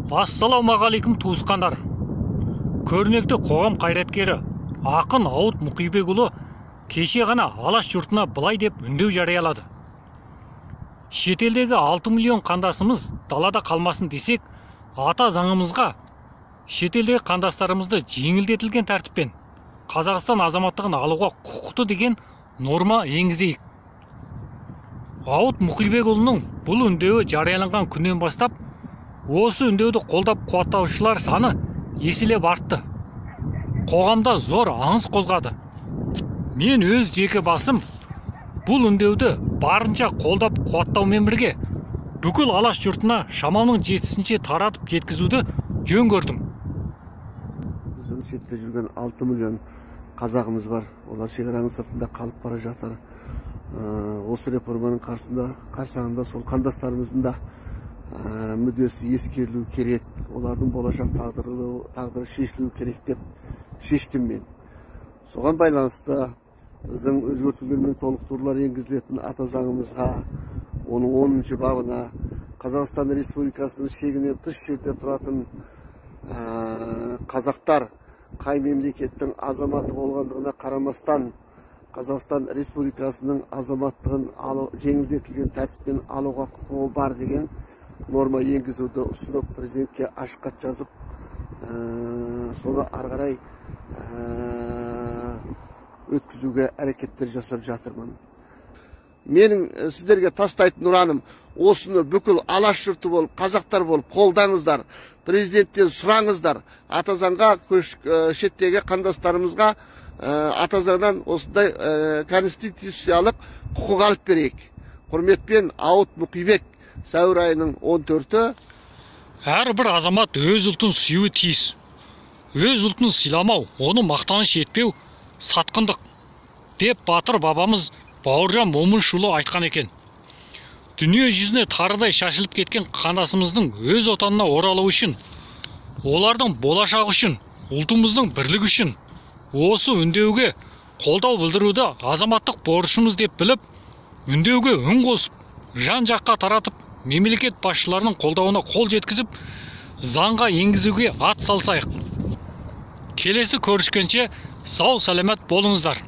Ассалаумағалейкум туысқандар. Көрнекті қоғам қайраткері ақын Ауыт Мұқибекұлы кеше ғана Алаш жұртына былай деп үндеу жариялады. Шетелдегі 6 миллион қандасымыз далада қалмасын десек, ата заңымызға шетелдегі қандастарымызды жеңілдетілген тәртіппен Қазақстан азаматтығын алуға құқықты деген норма енгізейік. Ауыт Мұқибекұлының бұл үндеуі жарияланған күннен бастап осы үндеуді қолдап қуаттаушылар саны еселеп артты. Қоғамда зор аңыз қозғады. Мен өз жеке басым бұл үндеуді барынша қолдап қуаттаумен бірге бүкіл Алаш жұртына шамамның жетісінше таратып жеткізуді жөн көрдім. Біздің шетте жүрген 6 миллион қазағымыз бар. Олар шекараның сыртында қалып бара жатыр. Осы реформаның қарсаңында сол қандастарымыздың да мүддесі ескерілу керек, олардың болашақ тағдыры шешілу керек деп шештім мен. Соған байланысты біздің өзгертулер мен толықтырулар енгізілетін ата заңымызға, оның 10-шы бабына Қазақстан Республикасының шегінен тыс жерде тұратын қазақтар қай мемлекеттің азаматы болғандығына қарамастан Қазақстан Республикасының азаматтығын жеңілдетілген тәртіппен алуға құқығы бар деген норма енгізуді ұсынып президентке ашық хат жазып, соны ары қарай өткізуге әрекеттер жасап жатырмын. Менің сіздерге тастайтын ұраным, осыны бүкіл Алаш жұрты болып, қазақтар болып қолдаңыздар, президенттен сұраңыздар, ата заңға шеттегі қандастарымызға ата заңнан осындай конституциялық құқық алып берейік. Құрметпен, Ауыт Мұқибек. Сәуір айының 14-і. Әрбір азамат өз ұлтын сүюі тиіс. Өз ұлтын сыйламау, оны мақтаныш етпеу сатқындық деп батыр бабамыз Бауыржан Момышұлы айтқан екен. Дүние жүзіне тарыдай шашылып кеткен қандасымыздың өз отанына оралуы үшін, олардың болашағы үшін, ұлтымыздың бірлігі үшін осы үндеуге қолдау білдіруді азаматтық борышымыз деп біліп, үндеуге үн қосып, жан-жаққа таратып, мемлекет басшыларының қолдауына қол жеткізіп, заңға енгізуге ат салсайық. Келесі көріскенше сау саламат болыңыздар.